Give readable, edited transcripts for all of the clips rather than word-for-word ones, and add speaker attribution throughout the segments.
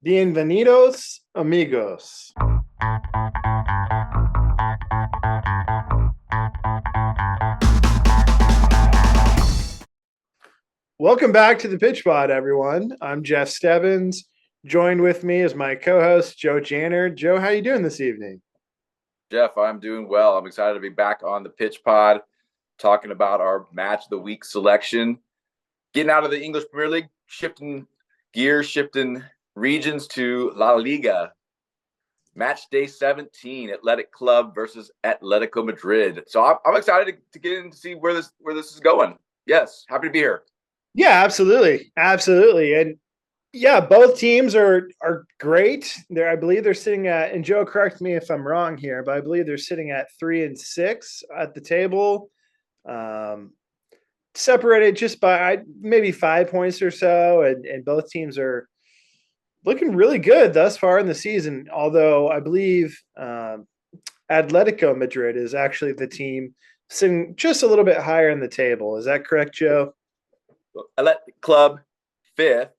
Speaker 1: Bienvenidos, amigos. Welcome back to the Pitch Pod, everyone. I'm Jeff Stebbins. Joined with me is my co-host Joe Janner. Joe, how you doing this evening?
Speaker 2: Jeff, I'm doing well. I'm excited to be back on the Pitch Pod talking about our match of the week selection. Getting out of the English Premier League, shifting gears, shifting regions to La Liga. Match day 17, Athletic Club versus Atletico Madrid. So I'm excited to get in to see where this is going. Yes, happy to be here.
Speaker 1: Yeah, absolutely, absolutely, and yeah, both teams are great. I believe they're sitting at, and Joe, correct me if I'm wrong here, but I believe they're sitting at 3-6 at the table. Um, Separated just by maybe 5 points or so, and both teams are looking really good thus far in the season. Although I believe Atletico Madrid is actually the team sitting just a little bit higher in the table. Is that correct, Joe?
Speaker 2: Athletic Club fifth,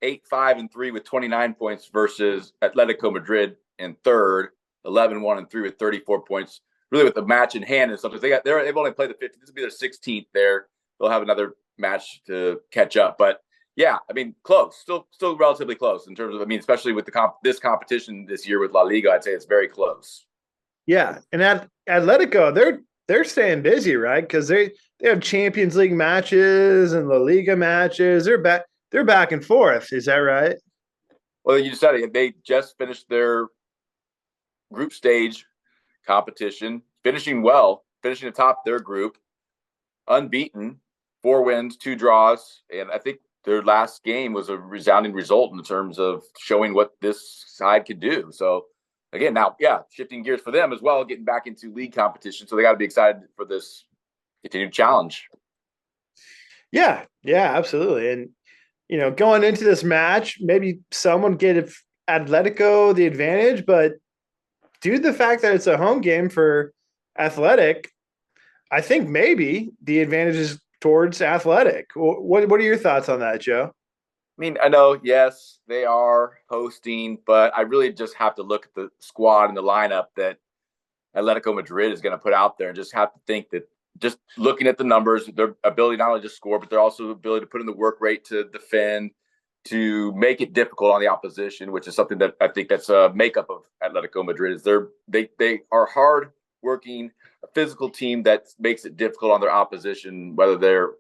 Speaker 2: 8-5-3 with 29 points versus Atletico Madrid in third, 11-1-3 with 34 points. Really, with the match in hand and stuff, they've only played the 50th. This will be their 16th. They'll have another match to catch up, but yeah, I mean, close, still relatively close in terms of, I mean, especially with this competition this year with La Liga, I'd say it's very close.
Speaker 1: Yeah, and at Atletico, they're staying busy, right? Because they have Champions League matches and La Liga matches. They're back and forth. Is that right?
Speaker 2: Well, you said it. They just finished their group stage competition, finishing well, finishing atop their group, unbeaten, 4 wins, 2 draws, and I think their last game was a resounding result in terms of showing what this side could do. So again, now, yeah, shifting gears for them as well, getting back into league competition. So they got to be excited for this continued challenge.
Speaker 1: Yeah, yeah, absolutely. And going into this match, maybe someone gave Atletico the advantage, but due to the fact that it's a home game for Athletic, I think maybe the advantage is towards Athletic. What are your thoughts on that, Joe?
Speaker 2: I mean, I know, yes, they are hosting, but I really just have to look at the squad and the lineup that Atletico Madrid is going to put out there and just have to think that just looking at the numbers, their ability not only to score, but they're also ability to put in the work rate to defend, to make it difficult on the opposition, which is something that I think that's a makeup of Atletico Madrid. Is they are hard working, a physical team that makes it difficult on their opposition, whether they're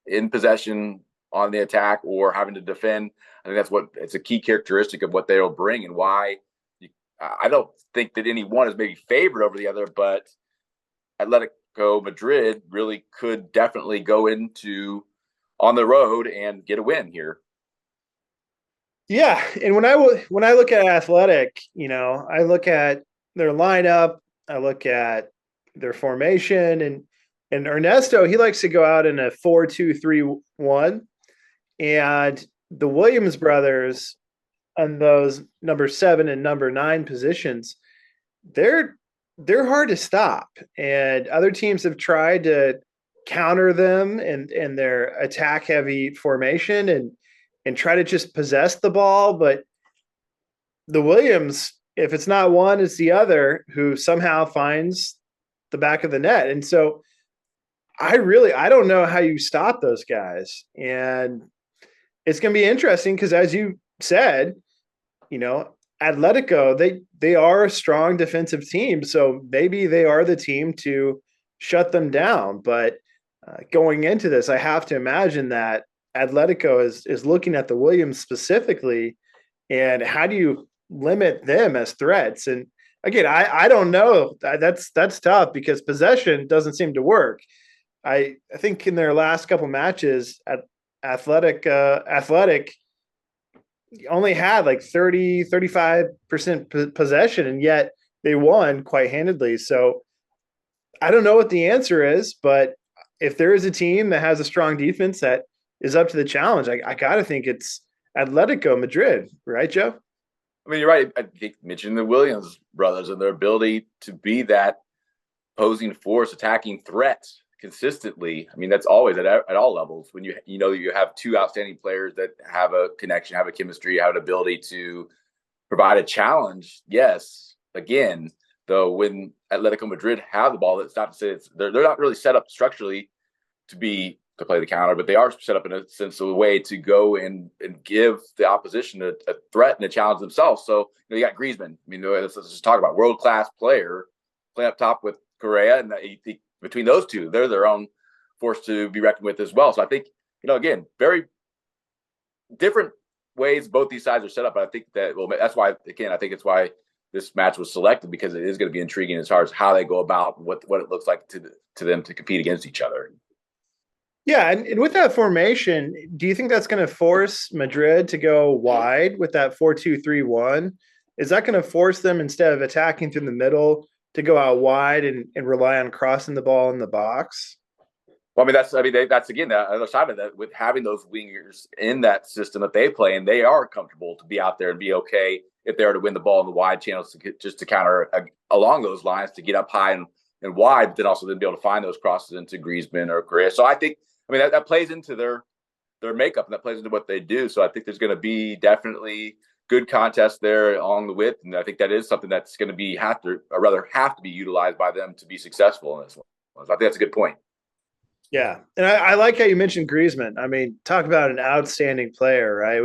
Speaker 2: in possession, on the attack, or having to defend. I think it's a key characteristic of what they'll bring and why. I don't think that any one is maybe favored over the other, but Atletico Madrid really could definitely go into on the road and get a win here.
Speaker 1: Yeah, and when I look at Athletic, I look at their lineup, I look at their formation, and Ernesto, he likes to go out in a 4-2-3-1, and the Williams brothers on those number 7 and number 9 positions, they're they're hard to stop, and other teams have tried to counter them and their attack heavy formation and try to just possess the ball. But the Williams, if it's not one, it's the other who somehow finds the back of the net. And so I don't know how you stop those guys. And it's going to be interesting because, as you said, you know, Atletico, they are a strong defensive team, so maybe they are the team to shut them down. But going into this, I have to imagine that Atletico is looking at the Williams specifically, and how do you limit them as threats? And again, I don't know. That's tough because possession doesn't seem to work. I think in their last couple matches at Athletic only had like 35% possession, and yet they won quite handedly. So I don't know what the answer is, but if there is a team that has a strong defense that is up to the challenge, I got to think it's Atletico Madrid, right, Joe?
Speaker 2: I mean, you're right. I think mentioning the Williams brothers and their ability to be that opposing force, attacking threat consistently, I mean, that's always at all levels. When you know you have two outstanding players that have a connection, have a chemistry, have an ability to provide a challenge. Yes, again, though, when Atletico Madrid have the ball, that's not to say they're not really set up structurally to play the counter, but they are set up in a sense of a way to go and give the opposition a threat and a challenge themselves. So you got Griezmann. I mean, let's just talk about world class player playing up top with Correa, and between those two, they're their own force to be reckoned with as well. So I think again, very different ways both these sides are set up. But I think that's why I think it's why this match was selected, because it is going to be intriguing as far as how they go about what it looks like to them to compete against each other.
Speaker 1: Yeah, and with that formation, do you think that's going to force Madrid to go wide with that 4-2-3-1? Is that going to force them, instead of attacking through the middle, to go out wide and rely on crossing the ball in the box?
Speaker 2: Well, that's again the other side of that, with having those wingers in that system that they play, and they are comfortable to be out there and be okay if they are to win the ball in the wide channels just to counter along those lines, to get up high and wide, but then also then be able to find those crosses into Griezmann or Correa. So I think that plays into their makeup, and that plays into what they do. So I think there's going to be definitely good contest there along the width, and I think that is something that's going to have to be utilized by them to be successful in this one. So I think that's a good point.
Speaker 1: Yeah, and I like how you mentioned Griezmann. I mean, talk about an outstanding player, right?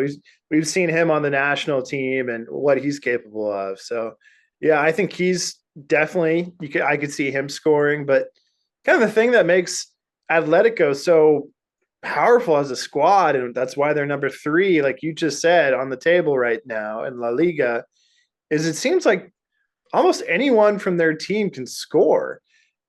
Speaker 1: We've seen him on the national team and what he's capable of. So, yeah, I think he's definitely I could see him scoring. But kind of the thing that makes Atletico so powerful as a squad, and that's why they're number 3, like you just said, on the table right now in La Liga, is it seems like almost anyone from their team can score.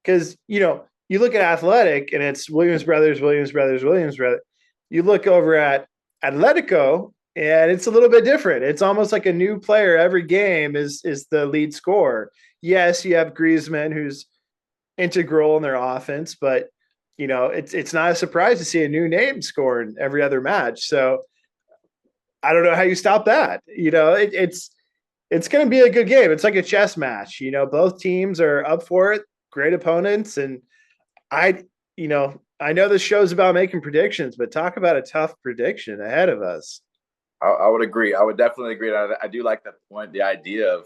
Speaker 1: Because you look at Athletic and it's Williams brothers, Williams brothers, Williams brothers. You look over at Atletico and it's a little bit different. It's almost like a new player every game is the lead scorer. Yes, you have Griezmann, who's integral in their offense, but it's not a surprise to see a new name score in every other match. So I don't know how you stop that. It's going to be a good game. It's like a chess match. Both teams are up for it. Great opponents, and I know this show's about making predictions, but talk about a tough prediction ahead of us.
Speaker 2: I would agree. I would definitely agree. I do like that point, the idea of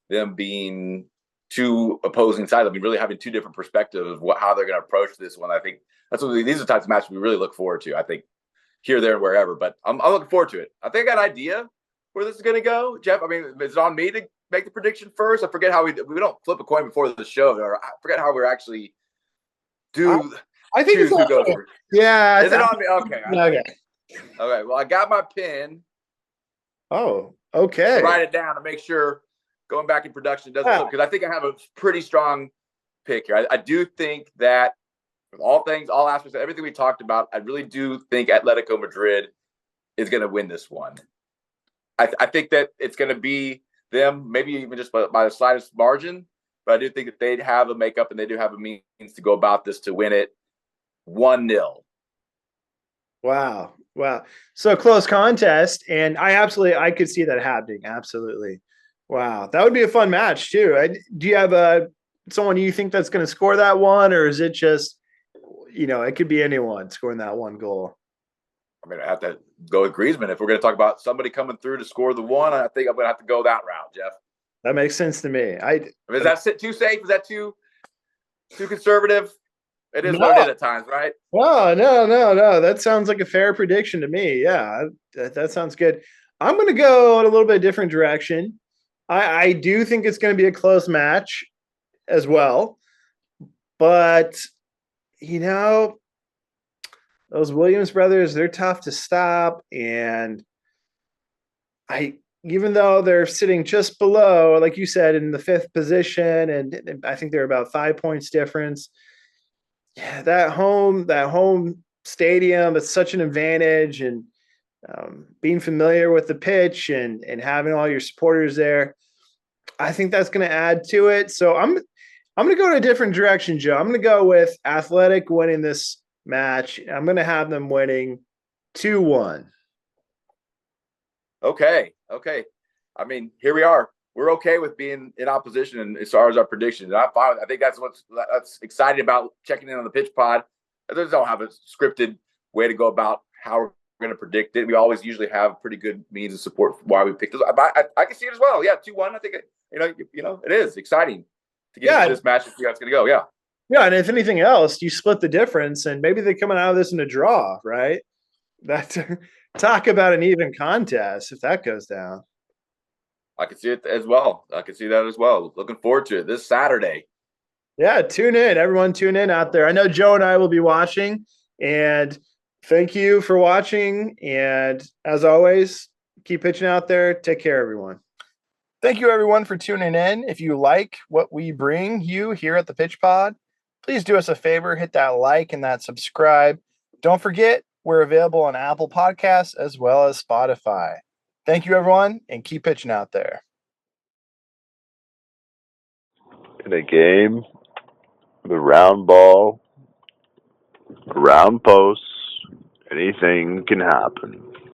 Speaker 2: them being two opposing sides. I mean, really having two different perspectives of how they're going to approach this one. I think these are the types of matches we really look forward to. I think here, there, and wherever. But I'm looking forward to it. I think I got an idea where this is going to go, Jeff. I mean, is it on me to make the prediction first? I forget how we don't flip a coin before the show, or I forget how we're actually do.
Speaker 1: I think
Speaker 2: choose who goes first.
Speaker 1: Yeah.
Speaker 2: Is it on me? Okay.
Speaker 1: Okay.
Speaker 2: Okay. Well, I got my pen.
Speaker 1: Oh, okay.
Speaker 2: Write it down to make sure going back in production doesn't flip, because I think I have a pretty strong pick here. I do think that with all aspects of everything we talked about, I really do think Atletico Madrid is going to win this one. I think that it's going to be them, maybe even just by the slightest margin, but I do think that they have a makeup and they do have a means to go about this to win it 1-0.
Speaker 1: Wow. So close contest, and I could see that happening. Absolutely. Wow. That would be a fun match too. Do you have someone you think that's going to score that one, or is it just, it could be anyone scoring that one goal?
Speaker 2: I mean, I have to go with Griezmann. If we're going to talk about somebody coming through to score the one, I think I'm going to have to go that route, Jeff.
Speaker 1: That makes sense to me.
Speaker 2: Is that too safe? Is that too conservative? It is what it is at times, right?
Speaker 1: Oh, no. That sounds like a fair prediction to me. Yeah, that sounds good. I'm going to go in a little bit different direction. I do think it's going to be a close match as well. But, those Williams brothers, they're tough to stop. And even though they're sitting just below, like you said, in the 5th position, and I think they're about 5 points difference. Yeah, that home stadium, it's such an advantage, and being familiar with the pitch and having all your supporters there, I think that's going to add to it. So I'm going to go in a different direction, Joe. I'm going to go with Athletic winning this match. I'm going to have them winning 2-1.
Speaker 2: Okay. I mean, here we are. we're okay with being in opposition and as far as our predictions. And I'm fine. I think that's exciting about checking in on the pitch pod. Others don't have a scripted way to go about how we're going to predict it. We always usually have pretty good means of support for why we picked this. I can see it as well. Yeah, 2-1. I think it is exciting to get into
Speaker 1: Yeah,
Speaker 2: this match and see how it's going to go. Yeah.
Speaker 1: yeah, and if anything else, you split the difference, and maybe they're coming out of this in a draw, right? That talk about an even contest if that goes down.
Speaker 2: I can see it as well. I can see that as well. Looking forward to it this Saturday.
Speaker 1: Yeah, tune in, everyone. Tune in out there. I know Joe and I will be watching, and thank you for watching. And as always, keep pitching out there. Take care, everyone. Thank you, everyone, for tuning in. If you like what we bring you here at the Pitch Pod, please do us a favor, hit that like and that subscribe. Don't forget, we're available on Apple Podcasts as well as Spotify. Thank you, everyone, and keep pitching out there.
Speaker 3: In a game, the round ball, round posts, anything can happen.